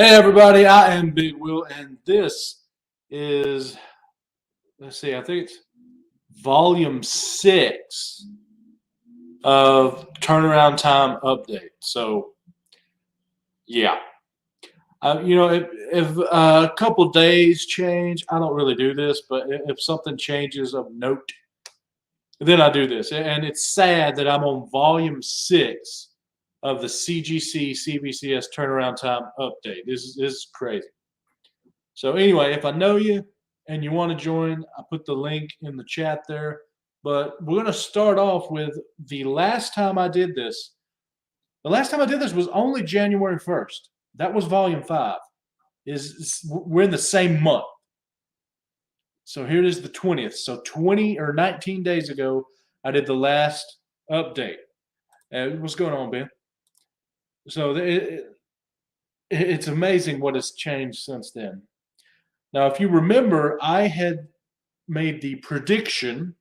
Hey everybody, I am Big Will, and this is, let's see, I think it's volume 6 of Turnaround Time Update. So, yeah. If a couple days change, I don't really do this, but if something changes of note, then I do this. And it's sad that I'm on volume 6 of the CGC CBCS Turnaround Time Update. This is crazy. So anyway, if I know you and you want to join, I put the link in the chat there. But we're going to start off with the last time I did this. The last time I did this was only January 1st. That was volume 5. We're in the same month. So here it is, the 20th. So 20 or 19 days ago, I did the last update. What's going on, Ben? So it's amazing what has changed since then. Now, if you remember, I had made the prediction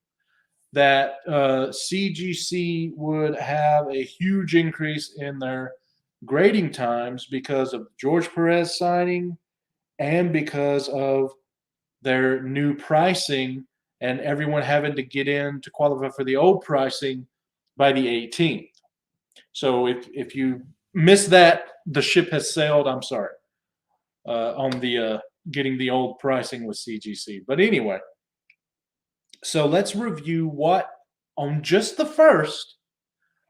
that CGC would have a huge increase in their grading times because of George Perez signing and because of their new pricing and everyone having to get in to qualify for the old pricing by the 18th. So if you miss that, the ship has sailed. I'm sorry. On the getting the old pricing with CGC. But anyway, so let's review what on just the first,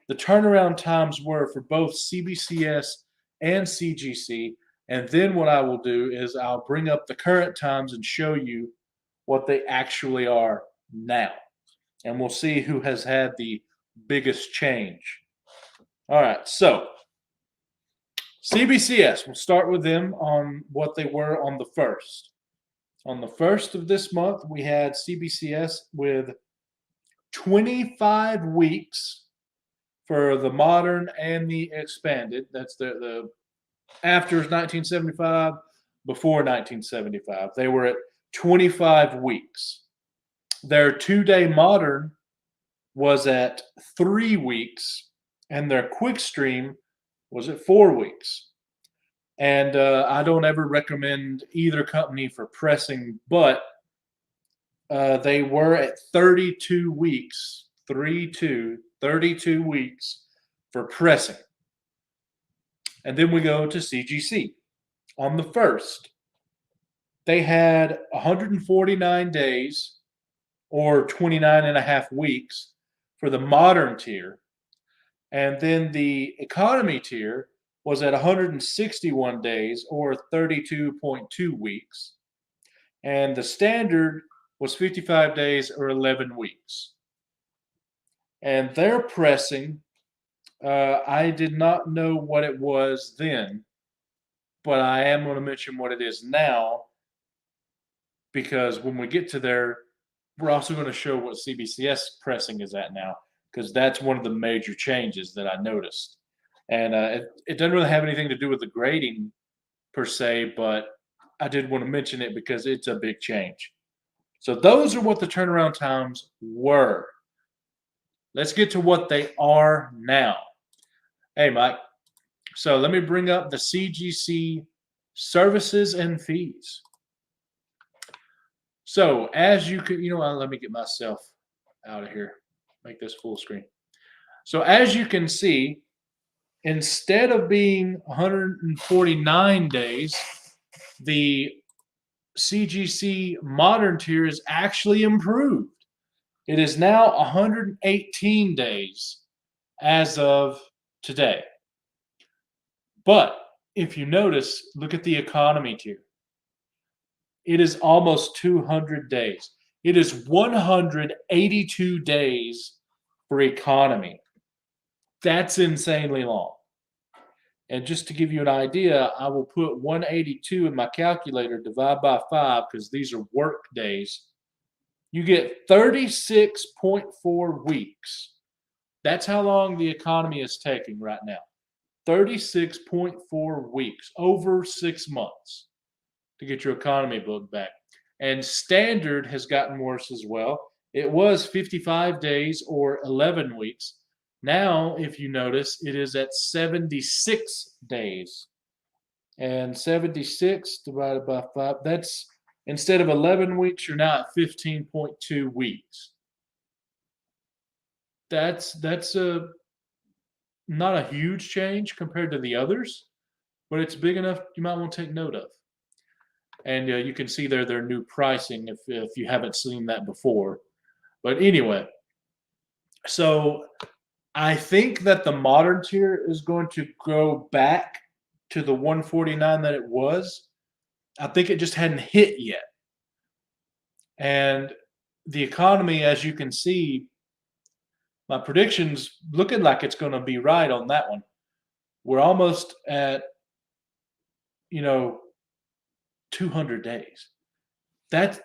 the turnaround times were for both CBCS and CGC. And then what I will do is I'll bring up the current times and show you what they actually are now. And we'll see who has had the biggest change. All right, so CBCS, we'll start with them on what they were on the first. On the first of this month, we had CBCS with 25 weeks for the modern and the expanded. That's the after 1975, before 1975. They were at 25 weeks. Their 2-day modern was at 3 weeks, and their quick stream was at 4 weeks. And I don't ever recommend either company for pressing, but they were at 32 weeks, 32 weeks for pressing. And then we go to CGC. On the first, they had 149 days or 29 and a half weeks for the modern tier. And then the economy tier was at 161 days or 32.2 weeks. And the standard was 55 days or 11 weeks. And their pressing, I did not know what it was then, but I am going to mention what it is now, because when we get to there, we're also going to show what CBCS pressing is at now, because that's one of the major changes that I noticed. And it doesn't really have anything to do with the grading per se, but I did want to mention it because it's a big change. So those are what the turnaround times were. Let's get to what they are now. Hey, Mike. So let me bring up the CGC services and fees. So as you can, let me get myself out of here. Make this full screen. So as you can see, instead of being 149 days, the CGC modern tier is actually improved. It is now 118 days as of today. But if you notice, look at the economy tier. It is almost 200 days. It is 182 days for economy. That's insanely long. And just to give you an idea, I will put 182 in my calculator, divide by 5, because these are work days. You get 36.4 weeks. That's how long the economy is taking right now. 36.4 weeks, over 6 months to get your economy book back. And standard has gotten worse as well. It was 55 days or 11 weeks. Now, if you notice, it is at 76 days And 76 divided by 5, that's instead of 11 weeks, you're now at 15.2 weeks. That's a not a huge change compared to the others, but it's big enough you might want to take note of. And you can see there their new pricing if you haven't seen that before. But anyway, so I think that the modern tier is going to go back to the 149 that it was. I think it just hadn't hit yet. And the economy, as you can see, my prediction's looking like it's going to be right on that one. We're almost at, 200 days. That's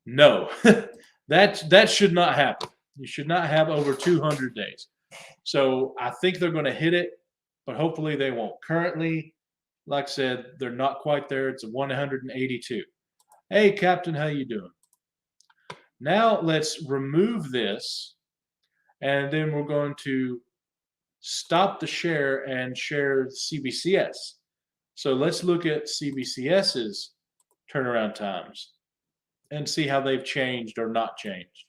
no. That should not happen. You should not have over 200 days. So I think they're going to hit it, but hopefully they won't. Currently, like I said, they're not quite there. It's 182. Hey, Captain, how you doing? Now let's remove this, and then we're going to stop the share and share CBCS. So let's look at CBCS's turnaround times and see how they've changed or not changed.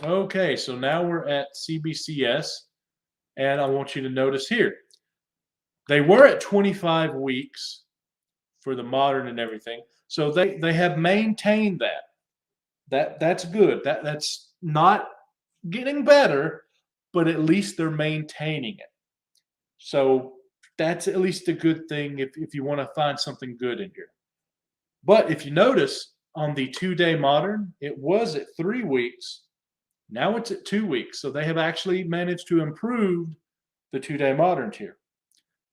Okay, so now we're at CBCS, and I want you to notice here. They were at 25 weeks for the modern and everything. So they have maintained that. That's good. That's not getting better, but at least they're maintaining it. So that's at least a good thing if you want to find something good in here. But if you notice on the 2-day modern, it was at 3 weeks. Now it's at 2 weeks. So they have actually managed to improve the 2-day modern tier.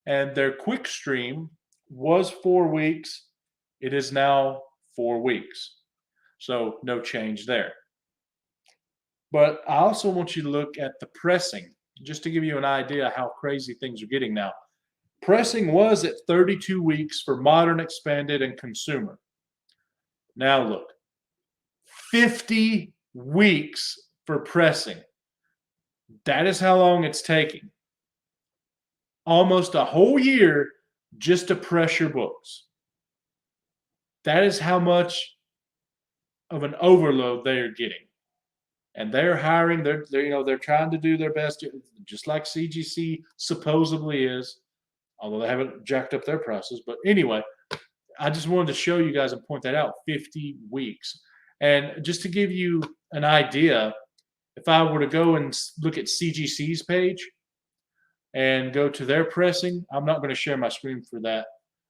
And their quick stream was 4 weeks. It is now 4 weeks. So no change there. But I also want you to look at the pressing, just to give you an idea how crazy things are getting now. Pressing was at 32 weeks for modern, expanded, and consumer. Now look, 50 weeks for pressing. That is how long it's taking. Almost a whole year just to press your books. That is how much of an overload they are getting. And they're hiring, they're trying to do their best, just like CGC supposedly is, although they haven't jacked up their prices. But anyway, I just wanted to show you guys and point that out, 50 weeks. And just to give you an idea, if I were to go and look at CGC's page and go to their pressing, I'm not going to share my screen for that.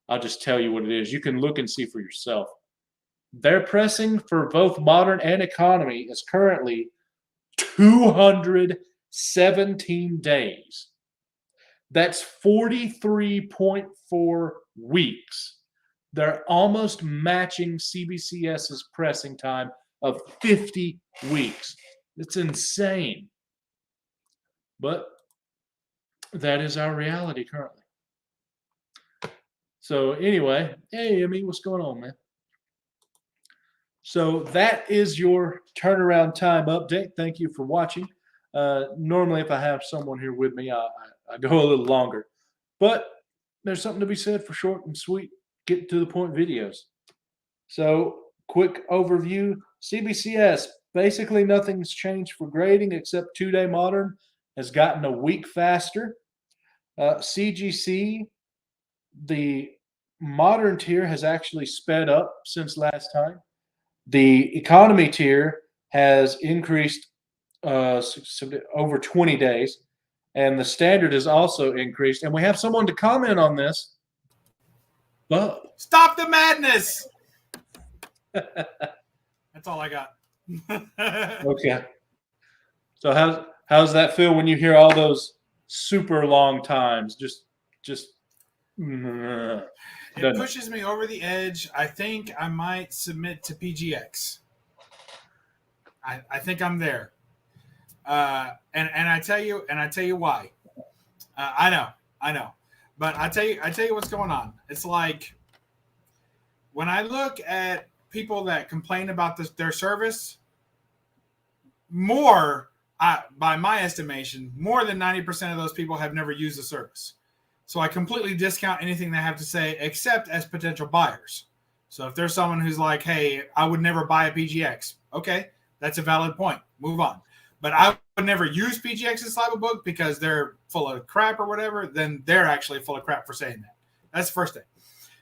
I'll just tell you what it is. You can look and see for yourself. Their pressing for both modern and economy is currently 217 days. That's 43.4 weeks. They're almost matching CBCS's pressing time of 50 weeks. It's insane. But that is our reality currently. So anyway, hey, Emmy, what's going on, man? So that is your turnaround time update. Thank you for watching. Normally, if I have someone here with me, I go a little longer. But there's something to be said for short and sweet, get to the point videos. So quick overview. CBCS, basically nothing's changed for grading except 2-day modern has gotten a week faster. CGC, the modern tier has actually sped up since last time. The economy tier has increased over 20 days, and the standard has also increased. And we have someone to comment on this. But stop the madness. That's all I got. Okay. So how's that feel when you hear all those super long times? Just it pushes me over the edge. I think I might submit to PGX. I think I'm there. And I tell you why. I know. But I tell you what's going on. It's like when I look at people that complain about their service, more by my estimation, more than 90% of those people have never used the service. So I completely discount anything they have to say, except as potential buyers. So if there's someone who's like, hey, I would never buy a PGX. Okay, that's a valid point. Move on. But I would never use PGX as slab book because they're full of crap or whatever, then they're actually full of crap for saying that. That's the first thing.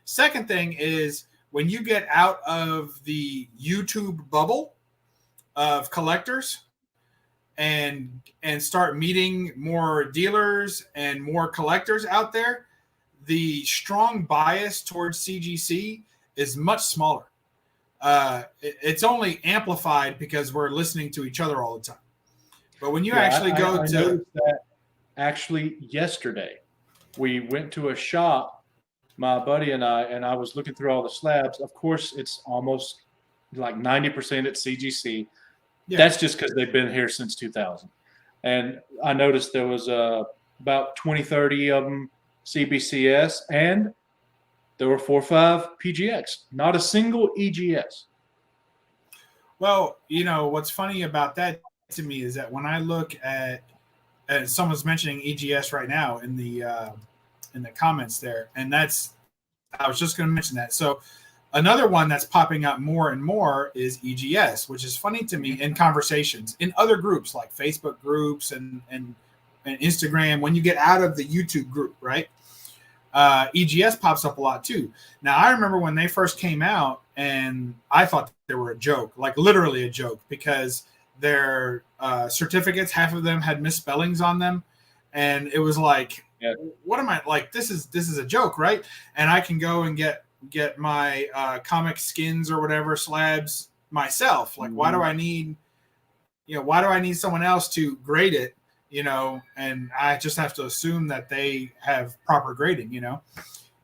Second thing is when you get out of the YouTube bubble of collectors and start meeting more dealers and more collectors out there, the strong bias towards CGC is much smaller. It's only amplified because we're listening to each other all the time. But when you actually go I to noticed that actually yesterday, we went to a shop, my buddy and I was looking through all the slabs. Of course, it's almost like 90% at CGC. Yeah. That's just because they've been here since 2000. And I noticed there was about 20, 30 of them CBCS, and there were 4 or 5 PGX, not a single EGS. Well, you know, what's funny about that to me is that when I look at, and someone's mentioning EGS right now in the comments there, and that's, I was just going to mention that. So another one that's popping up more and more is EGS, which is funny to me in conversations in other groups like Facebook groups and Instagram. When you get out of the YouTube group, right? EGS pops up a lot too. Now, I remember when they first came out, and I thought they were a joke, like literally a joke, because their certificates, half of them had misspellings on them, and it was like, yeah. What am I like? This is a joke, right? And I can go and get my comic skins or whatever slabs myself. Like, why do I need, why do I need someone else to grade it? And I just have to assume that they have proper grading,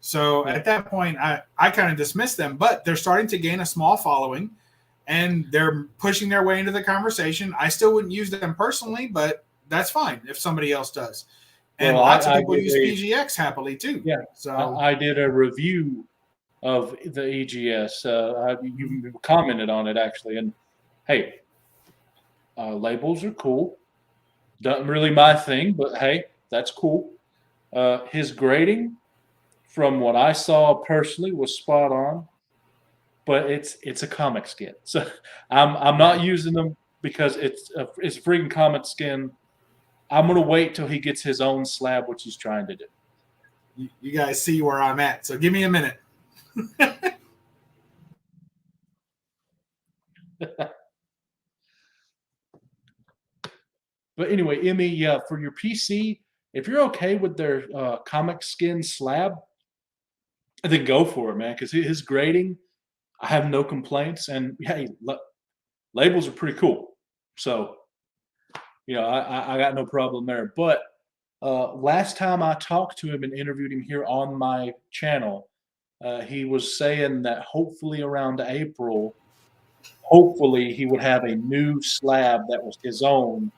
So at that point, I kind of dismiss them, but they're starting to gain a small following and they're pushing their way into the conversation. I still wouldn't use them personally, but that's fine if somebody else does. And lots of people use PGX happily too. Yeah. So I did a review of the EGS. You commented on it actually. And hey, labels are cool. Not really my thing, but hey, that's cool. His grading, from what I saw personally, was spot on. But it's a comic skin, so I'm not using them because it's a freaking comic skin. I'm gonna wait till he gets his own slab, which he's trying to do. You guys see where I'm at, so give me a minute. But anyway, Emmy, for your PC, if you're okay with their comic skin slab, then go for it, man. Because his grading, I have no complaints, and hey, labels are pretty cool. So, I got no problem there. But last time I talked to him and interviewed him here on my channel, he was saying that hopefully around April, hopefully he would have a new slab that was his own,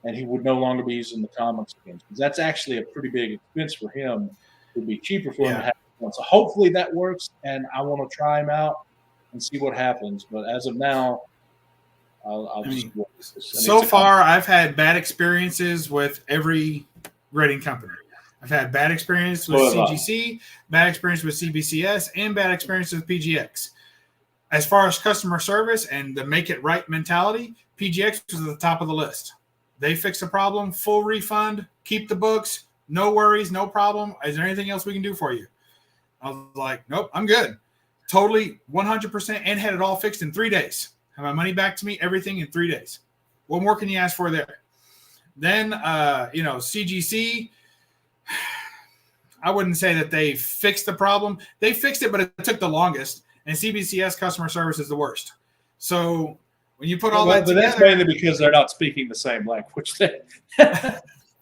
and he would no longer be using the comic skins. Because that's actually a pretty big expense for him. It would be cheaper for him to have one. So hopefully that works, and I want to try him out and see what happens. But as of now, I'll just so far, I've had bad experiences with every grading company. I've had bad experience with CGC, bad experience with CBCS, and bad experience with PGX. As far as customer service and the make it right mentality, PGX was at the top of the list. They fix a problem, full refund, keep the books, no worries, no problem. Is there anything else we can do for you? I was like, nope, I'm good. Totally 100%, and had it all fixed in 3 days. Have my money back to me, everything in 3 days. What more can you ask for there? Then, CGC, I wouldn't say that they fixed the problem. They fixed it, but it took the longest. And CBCS customer service is the worst. So when you put all that together, that's mainly because they're not speaking the same language. Fair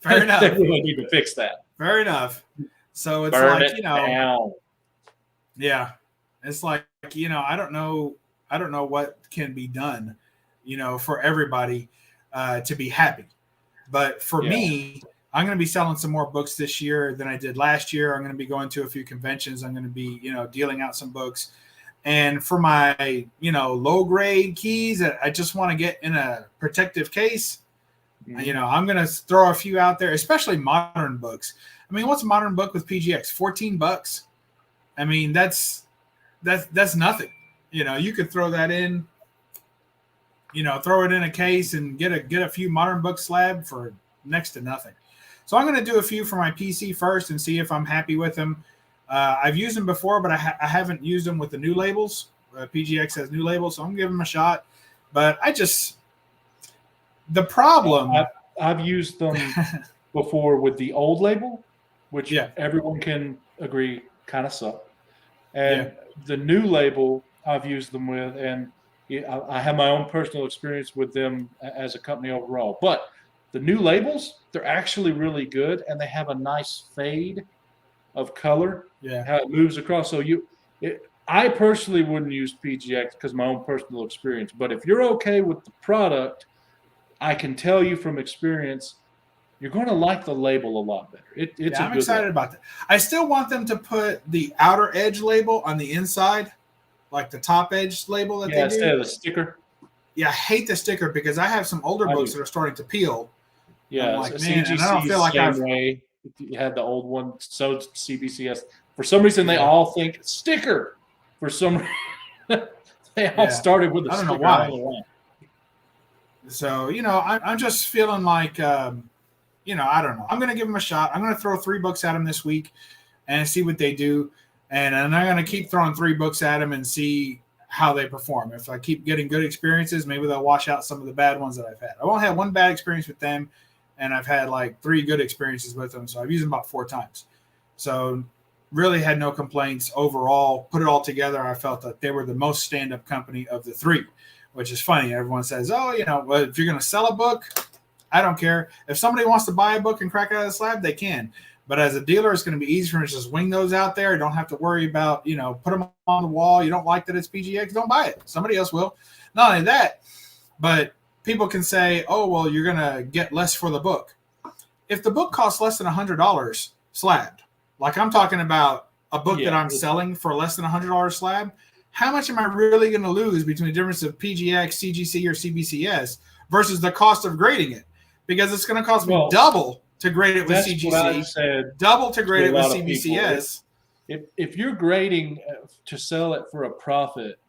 enough. They really need to fix that. Fair enough. So it's Burn like, it down. Yeah, it's like, I don't know what can be done, for everybody to be happy. But for me, I'm going to be selling some more books this year than I did last year. I'm going to be going to a few conventions. I'm going to be, dealing out some books. And for my, low grade keys that I just want to get in a protective case, You know, I'm going to throw a few out there, especially modern books. I mean, what's a modern book with PGX? $14. I mean, that's nothing. You know, you could throw that in, you know, throw it in a case and get a few modern book slab for next to nothing. So I'm going to do a few for my PC first and see if I'm happy with them. I've used them before, but I haven't used them with the new labels. PGX has new labels, so I'm going to give them a shot. But the problem. I've used them before with the old label, which everyone can agree kind of suck. And the new label I've used them with, and I have my own personal experience with them as a company overall. But the new labels, they're actually really good, and they have a nice fade of color. Yeah, how it moves across. So I personally wouldn't use PGX because of my own personal experience. But if you're okay with the product, I can tell you from experience, you're going to like the label a lot better. I'm excited about that. I still want them to put the outer edge label on the inside, like the top edge label that they do. Instead of the sticker. Yeah, I hate the sticker because I have some older books that are starting to peel. Yeah, I'm like, man, and I don't feel like way. You had the old one, so CBCS. For some reason, they all think sticker. For some reason, they all started with a sticker. I don't know why. So, you know, I'm just feeling like, you know, I don't know. I'm going to give them a shot. I'm going to throw 3 books at them this week and see what they do. And I'm going to keep throwing 3 books at them and see how they perform. If I keep getting good experiences, maybe they'll wash out some of the bad ones that I've had. I won't have one bad experience with them, and I've had like 3 good experiences with them. So I've used them about 4 times. So really had no complaints overall. Put it all together, I felt that they were the most stand-up company of the 3. Which is funny. Everyone says, oh, you know, well, if you're going to sell a book, I don't care. If somebody wants to buy a book and crack it out of the slab, they can. But as a dealer, it's going to be easy for me to just wing those out there. Don't have to worry about, you know, put them on the wall. You don't like that it's PGX, don't buy it. Somebody else will. Not only that, but people can say, oh, well, you're going to get less for the book. If the book costs less than $100 slabbed, like I'm talking about a book that I'm selling for less than $100 slab, how much am I really going to lose between the difference of PGX, CGC, or CBCS versus the cost of grading it? Because it's going to cost me double to grade it with CGC, double to grade it with CBCS. If you're grading to sell it for a profit,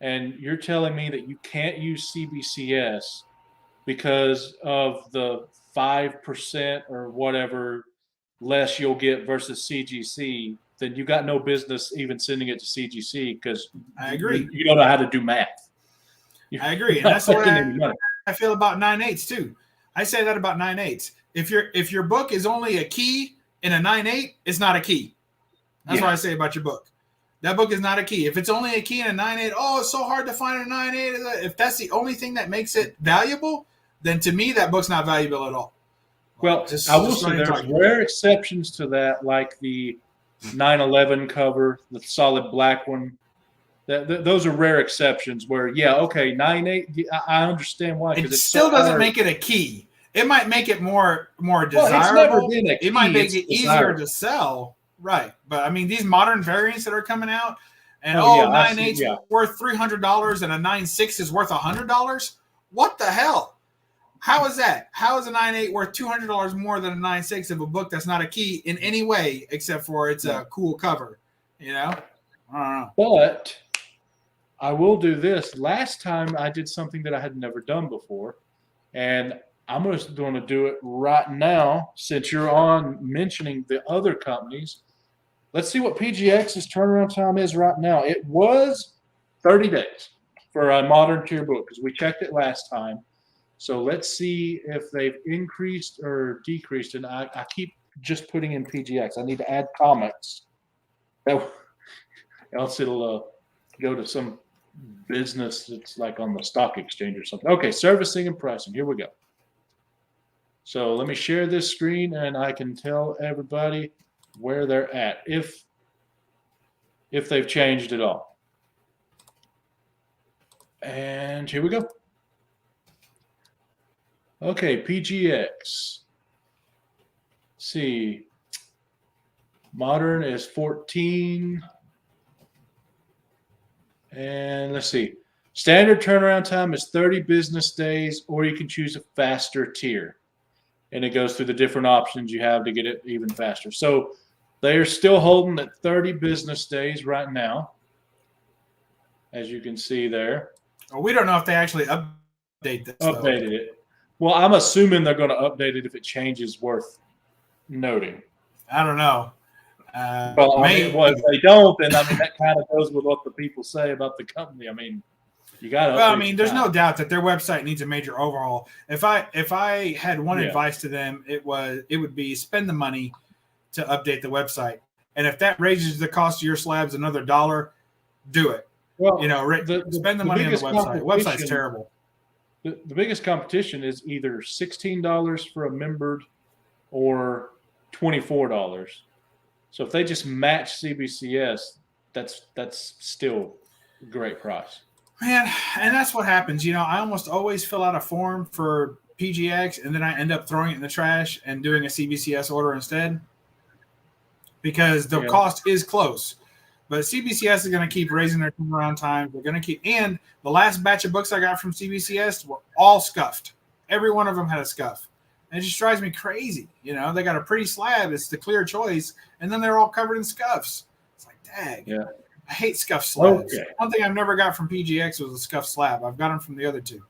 and you're telling me that you can't use CBCS because of the 5% or whatever less you'll get versus CGC, then you got no business even sending it to CGC because I agree. You don't know how to do math. I agree, and that's the way I feel about 9/8 too. I say that about 9/8. If your book is only a key in a 9/8, it's not a key. That's what I say about your book. That book is not a key. If it's only a key in a 9/8, oh, it's so hard to find a 9/8. If that's the only thing that makes it valuable, then to me that book's not valuable at all. Well, I will say there's rare exceptions to that, like the 9/11 cover, the solid black one. Those are rare exceptions where, 9/8. I understand why. It still doesn't make it a key. It might make it more desirable. It's never been a key. It might make it easier to sell, right? But I mean, these modern variants that are coming out, and 9/8's worth $300 and a 9/6 is worth $100. What the hell? How is that? How is a 9/8 worth $200 more than a 9/6 of a book that's not a key in any way except for it's a cool cover? You know, I don't know. But I will do this. Last time I did something that I had never done before, and I'm just going to do it right now since you're on mentioning the other companies. Let's see what PGX's turnaround time is right now. It was 30 days for a modern tier book because we checked it last time. So let's see if they've increased or decreased. And I keep just putting in PGX. I need to add comments. Else it'll go to some business that's like on the stock exchange or something. Okay, servicing and pricing. Here we go. So let me share this screen and I can tell everybody where they're at if they've changed at all. And here we go. Okay, PGX. Let's see. Modern is 14. And let's see. Standard turnaround time is 30 business days, or you can choose a faster tier. and it goes through the different options you have to get it even faster. So they are still holding at 30 business days right now, as you can see there. Well, we don't know if they actually update this. Updated it. Well, I'm assuming they're going to update it if it changes worth noting. I don't know. Well, if they don't, then that kind of goes with what the people say about the company. You got to. Well, there's no doubt that their website needs a major overhaul. If I had one advice to them, it would be spend the money to update the website, and if that raises the cost of your slabs another $1, do it. Well, spend the money on the website. The website's terrible. The biggest competition is either $16 for a membered or $24. So if they just match CBCS, that's still a great price. Man, and that's what happens. I almost always fill out a form for PGX, and then I end up throwing it in the trash and doing a CBCS order instead because the cost is close. But CBCS is going to keep raising their turnaround time. They're going to keep, and the last batch of books I got from CBCS were all scuffed. Every one of them had a scuff. And it just drives me crazy. They got a pretty slab. It's the clear choice. And then they're all covered in scuffs. It's like, dang. Yeah. I hate scuffed slabs. Okay. One thing I've never got from PGX was a scuffed slab. I've got them from the other two.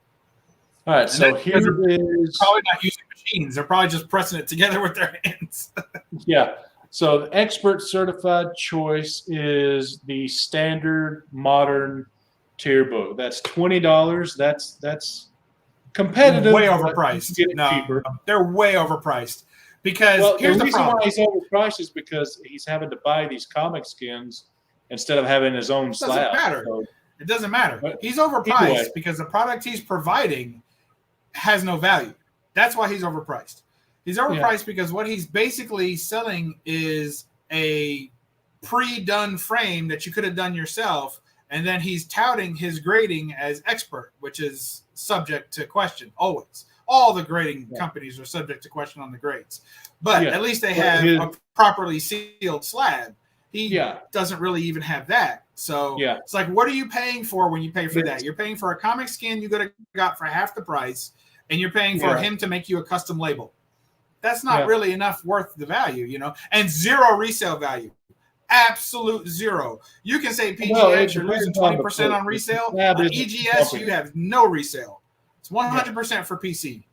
All right. So here is probably not using machines. They're probably just pressing it together with their hands. Yeah. So the expert certified choice is the standard modern tier book. That's $20. That's competitive. Way overpriced. No, they're way overpriced. Because here's the reason why he's overpriced is because he's having to buy these comic skins instead of having his own slab. It doesn't matter. So, it doesn't matter. He's overpriced because the product he's providing has no value. That's why he's overpriced. He's overpriced because what he's basically selling is a pre-done frame that you could have done yourself, and then he's touting his grading as expert, which is subject to question always. All the grading companies are subject to question on the grades, but at least they have a properly sealed slab. He doesn't really even have that. So it's like, what are you paying for when you pay for that? You're paying for a comic skin you could have got for half the price, and you're paying for him to make you a custom label. That's not really enough worth the value, and zero resale value. Absolute zero. You can say PGX, you're losing 20% on resale. On EGS, you have no resale. It's 100% for PC.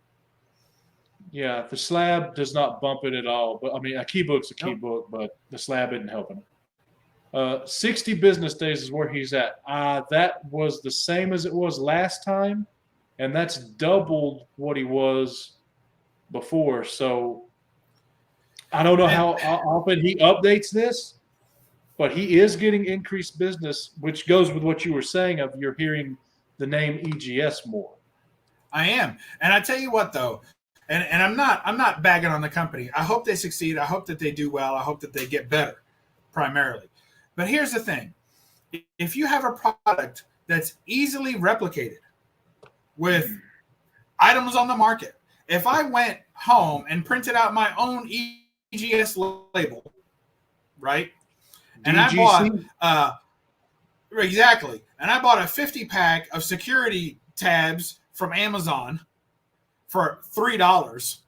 Yeah, the slab does not bump it at all. But a key book's a key book, but the slab isn't helping him. 60 business days is where he's at. That was the same as it was last time, and that's doubled what he was before. So I don't know how often he updates this, but he is getting increased business, which goes with what you were saying of you're hearing the name EGS more. I am. And I tell you what, though, and I'm not bagging on the company. I hope they succeed. I hope that they do well. I hope that they get better primarily. But here's the thing. If you have a product that's easily replicated with items on the market, if I went home and printed out my own EGS label, right? And CGC? I bought exactly. And I bought a 50-pack of security tabs from Amazon for $3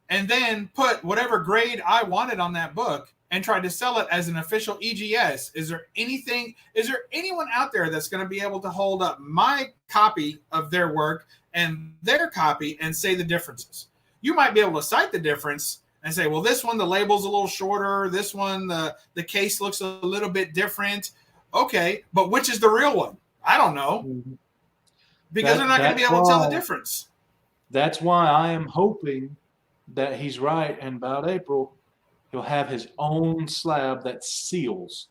and then put whatever grade I wanted on that book and tried to sell it as an official EGS. Is there anyone out there that's going to be able to hold up my copy of their work and their copy and say the differences? You might be able to cite the difference and say, well, this one, the label's a little shorter. This one, the case looks a little bit different. Okay, but which is the real one? I don't know. Because they're not going to be able to tell the difference. That's why I am hoping that he's right, and about April, he'll have his own slab that seals,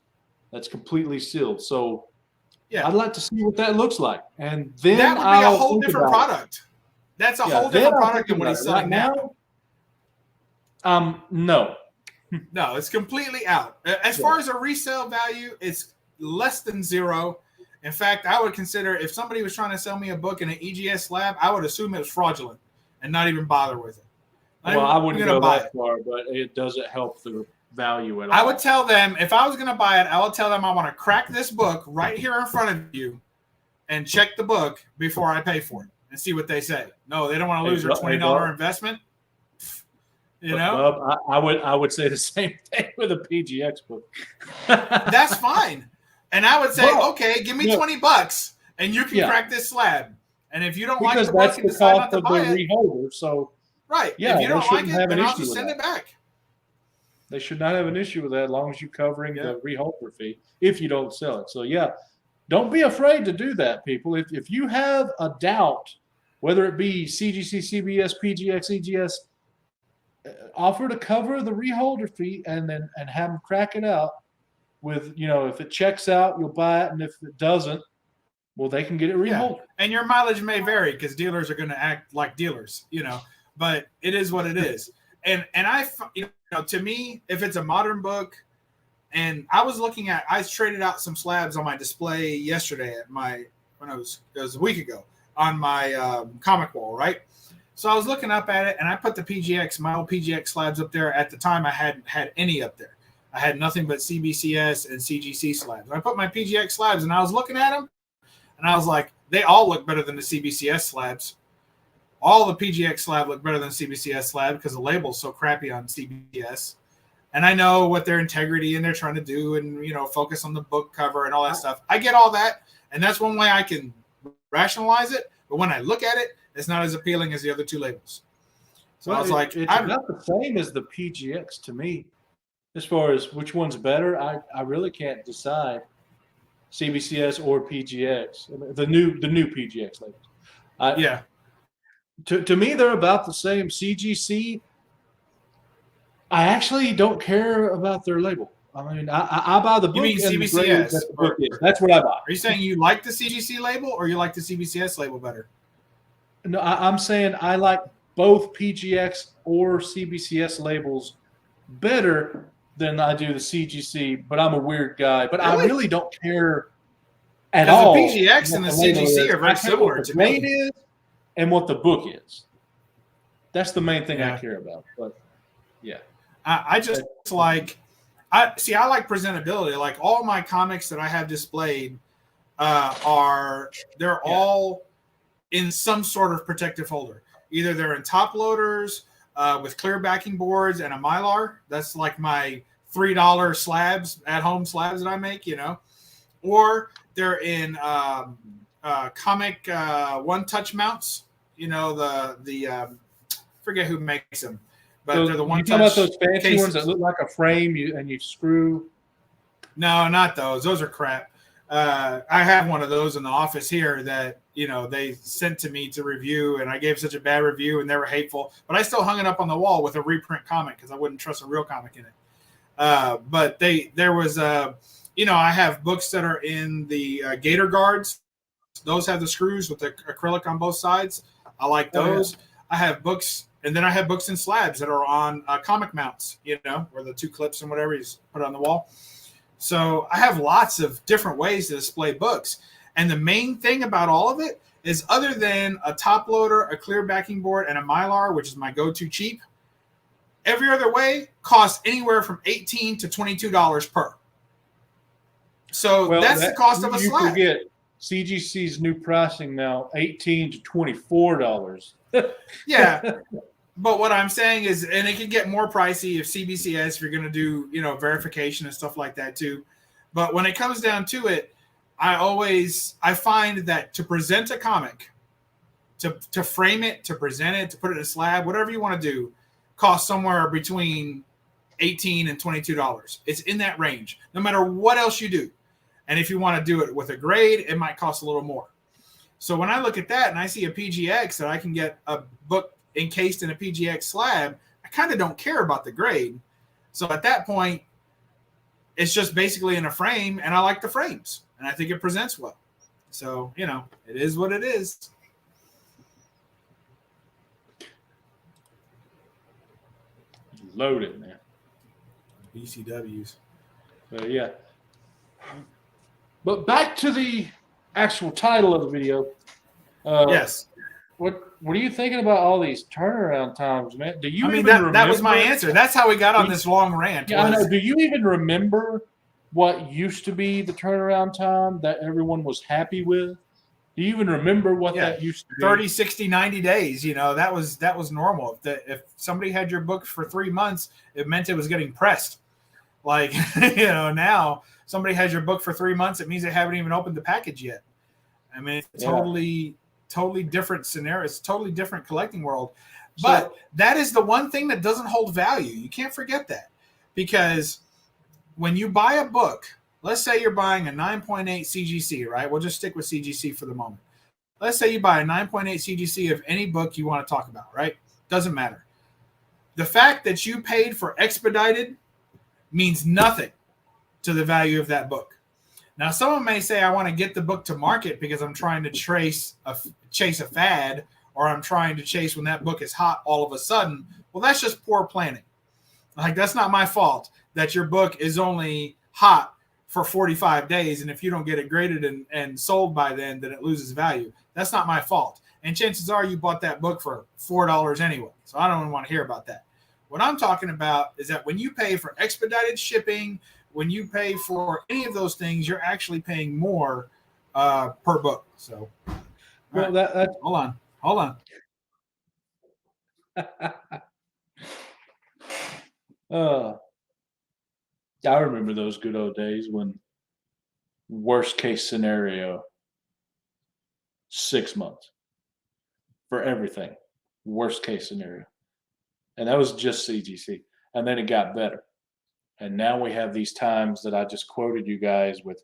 that's completely sealed. So I'd like to see what that looks like. And then that would be a whole different product. That's a whole different product than what he's selling now. No. No, it's completely out. As far as a resale value, it's less than zero. In fact, I would consider if somebody was trying to sell me a book in an EGS slab, I would assume it was fraudulent and not even bother with it. I wouldn't go that far, but it doesn't help the value at all. I would tell them, if I was going to buy it, I would tell them I want to crack this book right here in front of you and check the book before I pay for it and see what they say. No, they don't want to lose their $20 investment. You know, Bub, I would say the same thing with a PGX book. that's fine. And I would say, But, okay, give me $20 and you can crack this slab. And if you don't like because the that's book and the decide not cost to of the buy it, reholder. So right. yeah, If you they don't like shouldn't it, have an then I'll issue just with send that. it back. They should not have an issue with that as long as you're covering the reholder fee if you don't sell it. So yeah, don't be afraid to do that, people. If you have a doubt, whether it be CGC, CBS, PGX, EGS, offer to cover the reholder fee and have them crack it out with, if it checks out, you'll buy it, and if it doesn't, well, they can get it reholdered. And your mileage may vary because dealers are going to act like dealers, but it is what it is. And to me, if it's a modern book, and I traded out some slabs on my display yesterday it was a week ago on my comic wall, right? So I was looking up at it, and I put my old PGX slabs up there. At the time, I hadn't had any up there. I had nothing but CBCS and CGC slabs. I put my PGX slabs, and I was looking at them, and I was like, they all look better than the CBCS slabs. All the PGX slab look better than CBCS slab because the label's so crappy on CBCS. And I know what their integrity and they're trying to do and, focus on the book cover and all that stuff. I get all that. And that's one way I can rationalize it. But when I look at it, it's not as appealing as the other two labels. So I was like, it's not the same as the PGX to me. As far as which one's better, I really can't decide. CBCS or PGX, the new PGX labels. To me, they're about the same. CGC, I actually don't care about their label. I mean, I buy the book. You mean and CBCS? the book is. That's what I buy. Are you saying you like the CGC label or you like the CBCS label better? No, I'm saying I like both PGX or CBCS labels better than I do the CGC, but I'm a weird guy. But Really? I really don't care at all. The PGX and the CGC are very similar to me. Is and what the book is. That's the main thing I care about. But yeah. I just like I like presentability. Like all my comics that I have displayed they're all in some sort of protective holder. Either they're in top loaders with clear backing boards and a Mylar. That's like my $3 slabs at home slabs that I make, or they're in comic one touch mounts. Forget who makes them, but they're the one. You talking about those fancy ones that look like a frame and you screw? No, not those. Those are crap. I have one of those in the office here that they sent to me to review, and I gave such a bad review, and they were hateful. But I still hung it up on the wall with a reprint comic because I wouldn't trust a real comic in it. But there was I have books that are in the Gator guards. Those have the screws with the acrylic on both sides. I like those. I have books, and then I have books in slabs that are on comic mounts. Where the two clips and whatever you just put on the wall. So I have lots of different ways to display books. And the main thing about all of it is other than a top loader, a clear backing board, and a Mylar, which is my go-to cheap, every other way costs anywhere from $18 to $22 per. So that's the cost of a slab. You forget CGC's new pricing now, $18 to $24. Yeah. But what I'm saying is, and it can get more pricey if CBCS, if you're going to do, verification and stuff like that too. But when it comes down to it, I find that to present a comic, to frame it, to present it, to put it in a slab, whatever you want to do, costs somewhere between $18 and $22. It's in that range, no matter what else you do. And if you want to do it with a grade, it might cost a little more. So when I look at that and I see a PGX that I can get a book encased in a PGX slab, I kind of don't care about the grade. So at that point, it's just basically in a frame, and I like the frames, and I think it presents well. So, it is what it is. Loaded, man. BCWs. So, yeah. But back to the actual title of the video. Yes. What are you thinking about all these turnaround times, man? Do you that was my answer. That's how we got on this long rant. Yeah, I know. Do you even remember what used to be the turnaround time that everyone was happy with? Do you even remember what Yeah, that used to be? 30, 60, 90 days. That was normal. If somebody had your book for 3 months, it meant it was getting pressed. Like now somebody has your book for 3 months, it means they haven't even opened the package yet. I mean, it's Yeah. totally different scenario. It's a totally different collecting world. But So that is the one thing that doesn't hold value. You can't forget that. Because when you buy a book, let's say you're buying a 9.8 CGC, right? We'll just stick with CGC for the moment. Let's say you buy a 9.8 CGC of any book you want to talk about, right? Doesn't matter. The fact that you paid for expedited means nothing to the value of that book. Now, someone may say, I want to get the book to market because I'm trying to chase a fad, or I'm trying to chase when that book is hot all of a sudden. Well, that's just poor planning. Like, that's not my fault that your book is only hot for 45 days. And if you don't get it graded and sold by then it loses value. That's not my fault. And chances are you bought that book for $4 anyway. So I don't even want to hear about that. What I'm talking about is that when you pay for expedited shipping, when you pay for any of those things, you're actually paying more per book. So, all well, right, hold on. uh, I remember those good old days when worst case scenario 6 months for everything. Worst case scenario, and that was just CGC, and then it got better, and now we have these times that I just quoted you guys with.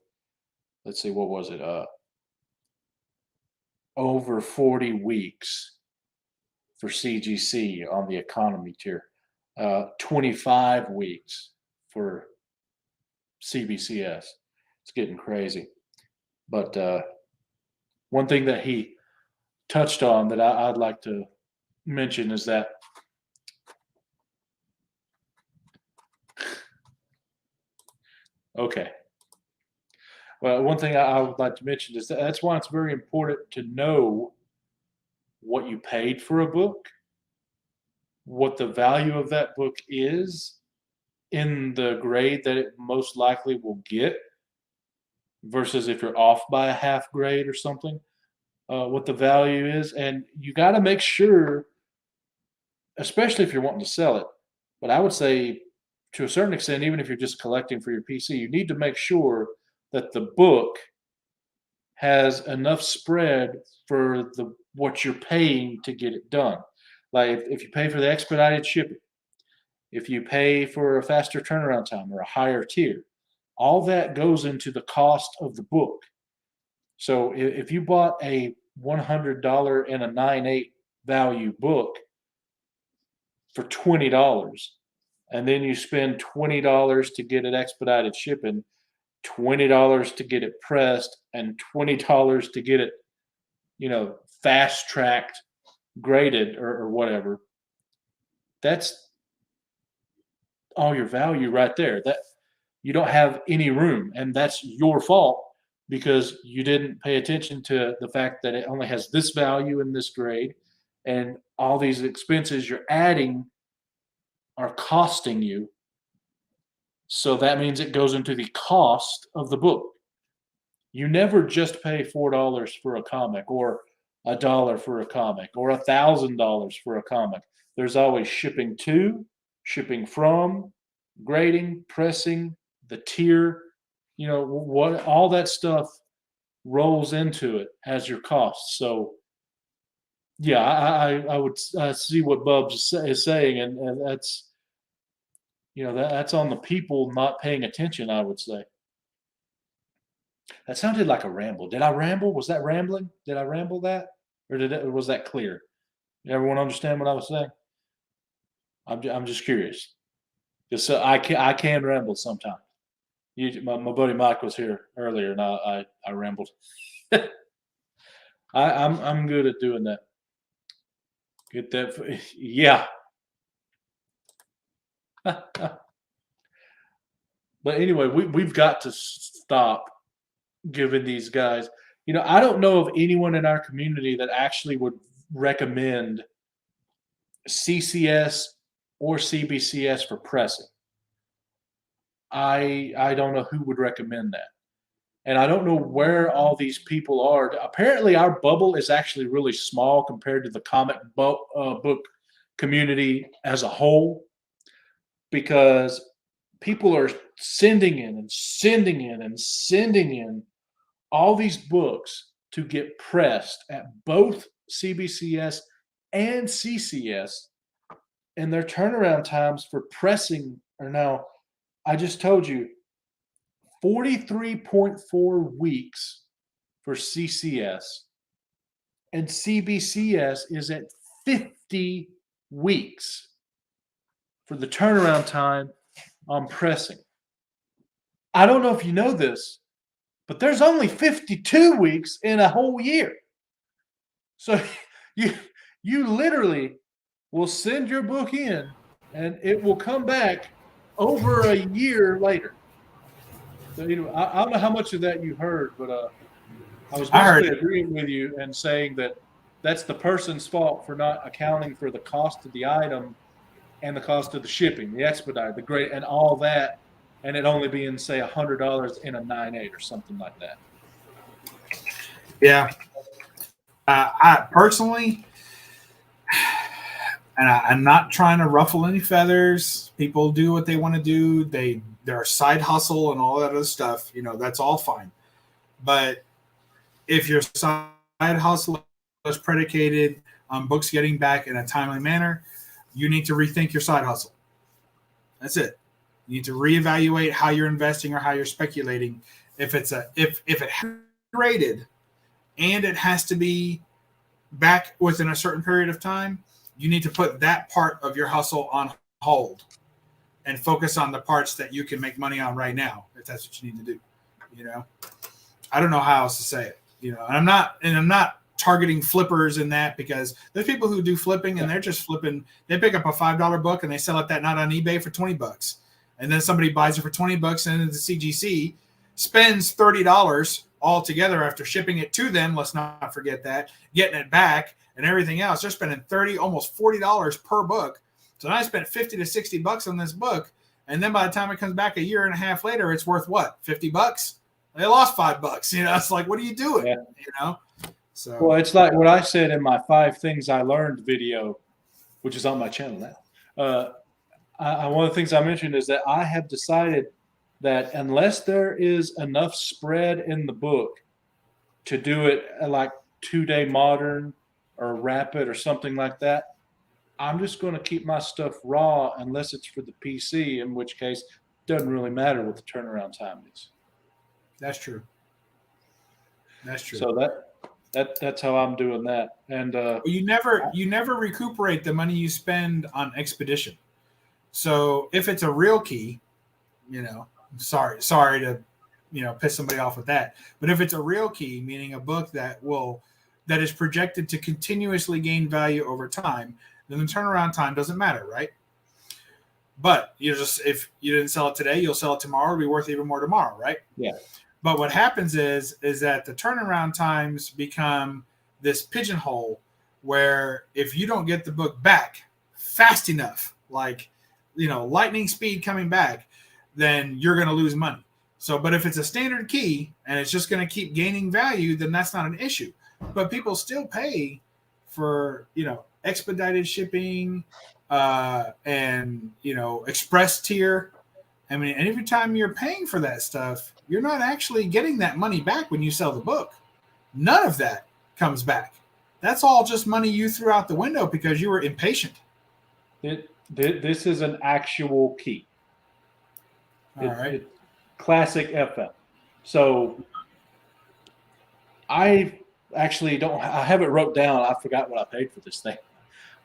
Let's see, what was it? Over 40 weeks for CGC on the economy tier, 25 weeks for CBCS. It's getting crazy. But one thing that he touched on that I'd like to mention is that okay. Well, one thing I would like to mention is that that's why it's very important to know what you paid for a book, what the value of that book is in the grade that it most likely will get, versus if you're off by a half grade or something, what the value is. And you got to make sure, especially if you're wanting to sell it, but I would say to a certain extent, even if you're just collecting for your PC, you need to make sure that the book has enough spread for the what you're paying to get it done. Like if you pay for the expedited shipping, if you pay for a faster turnaround time or a higher tier, all that goes into the cost of the book. So if you bought a $100 and a 9.8 value book for $20, and then you spend $20 to get it expedited shipping, $20 to get it pressed, and $20 to get it, fast tracked, graded, or whatever. That's all your value right there. That you don't have any room, and that's your fault because you didn't pay attention to the fact that it only has this value in this grade, and all these expenses you're adding are costing you. So that means it goes into the cost of the book. You never just pay $4 for a comic, or $1 for a comic, or $1,000 for a comic. There's always shipping to, shipping from, grading, pressing, the tier, what all that stuff rolls into it as your cost. So yeah, I would see what Bubs is saying, and that's that's on the people not paying attention. I would say that sounded like a ramble. Did I ramble? Was that rambling? Did I ramble that, or was that clear? Did everyone understand what I was saying? I'm just curious. Just so I can ramble sometimes. My buddy Mike was here earlier, and I rambled. I'm good at doing that. Get that? Yeah. But anyway, we've got to stop giving these guys. I don't know of anyone in our community that actually would recommend CCS or CBCS for pressing. I don't know who would recommend that. And I don't know where all these people are. Apparently, our bubble is actually really small compared to the comic book community as a whole, because people are sending in and sending in and sending in all these books to get pressed at both CBCS and CCS, and their turnaround times for pressing are now, I just told you, 43.4 weeks for CCS, and CBCS is at 50 weeks for the turnaround time on pressing. I don't know if you know this, but there's only 52 weeks in a whole year. So you you literally will send your book in and it will come back over a year later. So I don't know how much of that you heard, but I was I heard basically it. agreeing with you and saying that that's the person's fault for not accounting for the cost of the item and the cost of the shipping, the expedite, the great, and all that, and it only being say $100 in a 9.8 or something like that. Yeah. I personally, and I'm not trying to ruffle any feathers. People do what they want to do. Their side hustle and all that other stuff. That's all fine. But if your side hustle is predicated on books getting back in a timely manner, you need to rethink your side hustle. That's it. You need to reevaluate how you're investing or how you're speculating. If it has rated and it has to be back within a certain period of time, you need to put that part of your hustle on hold and focus on the parts that you can make money on right now, if that's what you need to do. I don't know how else to say it. And I'm not targeting flippers in that, because there's people who do flipping and they're just flipping. They pick up a $5 book and they sell it that night on eBay for $20, and then somebody buys it for $20, and then the CGC spends $30 all together after shipping it to them. Let's not forget that, getting it back and everything else. They're spending $30, almost $40 per book. So now I spent $50 to $60 on this book, and then by the time it comes back a year and a half later, it's worth what, $50? They lost $5. It's like, what are you doing? Yeah. So, well, it's like what I said in my 5 things I learned video, which is on my channel now. One of the things I mentioned is that I have decided that unless there is enough spread in the book to do it like 2-day modern or rapid or something like that, I'm just going to keep my stuff raw unless it's for the PC, in which case it doesn't really matter what the turnaround time is. That's true. That's true. So that's how I'm doing that. And you never recuperate the money you spend on expedition. So if it's a real key, sorry to piss somebody off with that, but if it's a real key, meaning a book that is projected to continuously gain value over time, then the turnaround time doesn't matter, right? But if you didn't sell it today, you'll sell it tomorrow. It'll be worth even more tomorrow, right? Yeah. But what happens is that the turnaround times become this pigeonhole where if you don't get the book back fast enough, like, lightning speed coming back, then you're going to lose money. So, but if it's a standard key and it's just going to keep gaining value, then that's not an issue. But people still pay for, expedited shipping and, express tier. I mean, and every time you're paying for that stuff, you're not actually getting that money back when you sell the book. None of that comes back. That's all just money you threw out the window because you were impatient. This is an actual key. All right. Classic FM. So I actually I have it wrote down. I forgot what I paid for this thing,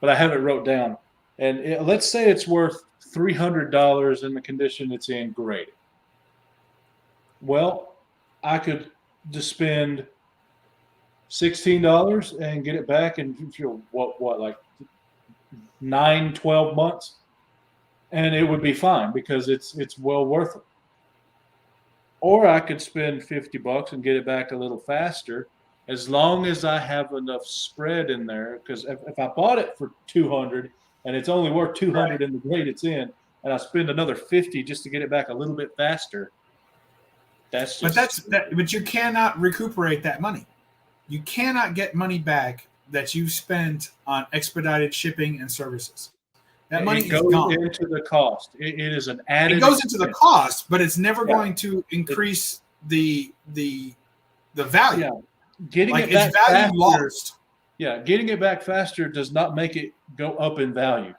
but I have it wrote down. And let's say it's worth $300 in the condition it's in, great. Well, I could just spend $16 and get it back in like 9-12 months, and it would be fine because it's well worth it. Or I could spend $50 and get it back a little faster, as long as I have enough spread in there. Because if I bought it for $200 and it's only worth $200 in the grade it's in, and I spend another $50 just to get it back a little bit faster, That's But just but you cannot recuperate that money. You cannot get money back that you've spent on expedited shipping and services. That money it is goes gone. into the cost. It is an It added goes into the expense. cost, but it's never Yeah. going to increase the value. Yeah. Getting Like it it's back value faster. lost. Yeah, getting it back faster does not make it go up in value.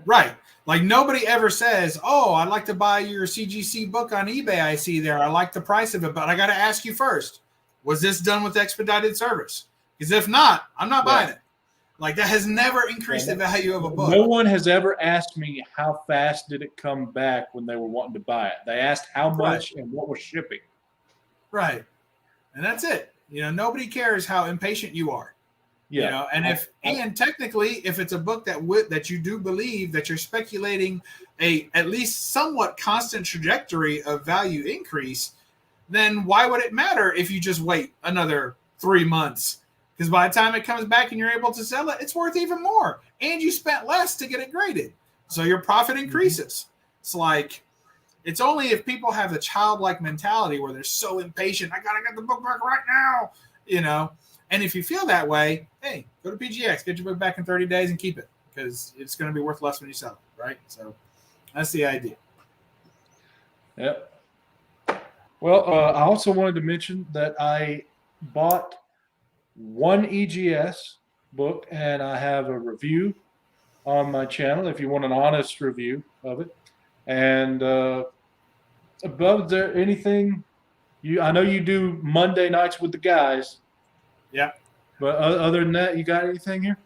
Right. Like nobody ever says, "Oh, I'd like to buy your CGC book on eBay. I see there. I like the price of it, but I got to ask you first, was this done with expedited service? Because if not, I'm not buying it." Like that has never increased the value of a book. No one has ever asked me how fast did it come back when they were wanting to buy it. They asked how much and what was shipping. Right. And that's it. Nobody cares how impatient you are. Yeah. And technically, if it's a book that you do believe that you're speculating a at least somewhat constant trajectory of value increase, then why would it matter if you just wait another 3 months? Because by the time it comes back and you're able to sell it, it's worth even more. And you spent less to get it graded. So your profit increases. It's like, it's only if people have the childlike mentality where they're so impatient, I got to get the book back right now, And if you feel that way, hey, go to PGX, get your book back in 30 days and keep it because it's going to be worth less when you sell it, right? So that's the idea. Yep. Well, I also wanted to mention that I bought one EGS book and I have a review on my channel if you want an honest review of it. And above there, anything I know you do Monday nights with the guys. Yeah. But other than that, you got anything here?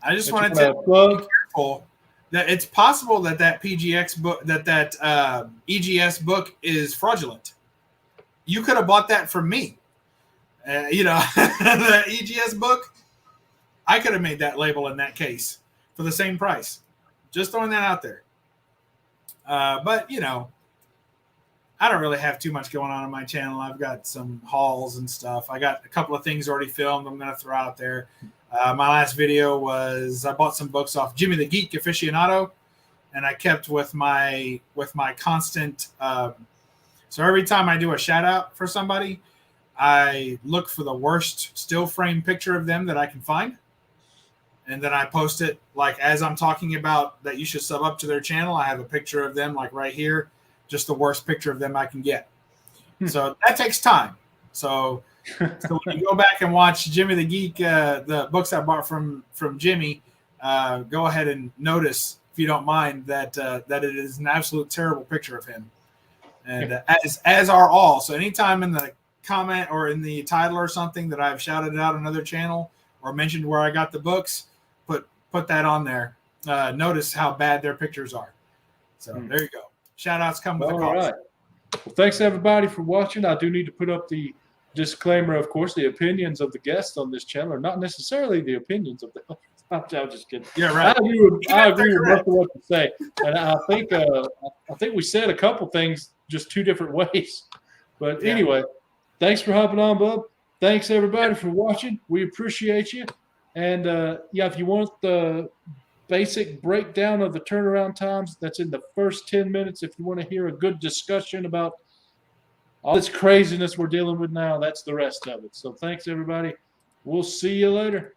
I just wanted to be careful that it's possible that PGX book, that EGS book is fraudulent. You could have bought that from me. The EGS book, I could have made that label in that case for the same price. Just throwing that out there. But, I don't really have too much going on my channel. I've got some hauls and stuff. I got a couple of things already filmed I'm going to throw out there. My last video was I bought some books off Jimmy the Geek Aficionado, and I kept with my constant. So every time I do a shout out for somebody, I look for the worst still frame picture of them that I can find. And then I post it like as I'm talking about that you should sub up to their channel. I have a picture of them like right here. Just the worst picture of them I can get. So that takes time. So when you go back and watch Jimmy the Geek, the books I bought from Jimmy, go ahead and notice, if you don't mind, that it is an absolute terrible picture of him. And as are all. So anytime in the comment or in the title or something that I've shouted out another channel or mentioned where I got the books, put that on there. Notice how bad their pictures are. So there you go. Shout outs come with the cost. All right. Well, thanks everybody for watching. I do need to put up the disclaimer, of course, the opinions of the guests on this channel are not necessarily the opinions of the I'm just kidding. Yeah, right. I agree with most of what you say. And I think we said a couple things just two different ways. But anyway, thanks for hopping on, bub. Thanks everybody for watching. We appreciate you. And if you want the basic breakdown of the turnaround times, that's in the first 10 minutes. If you want to hear a good discussion about all this craziness we're dealing with now, that's the rest of it. So thanks everybody. We'll see you later.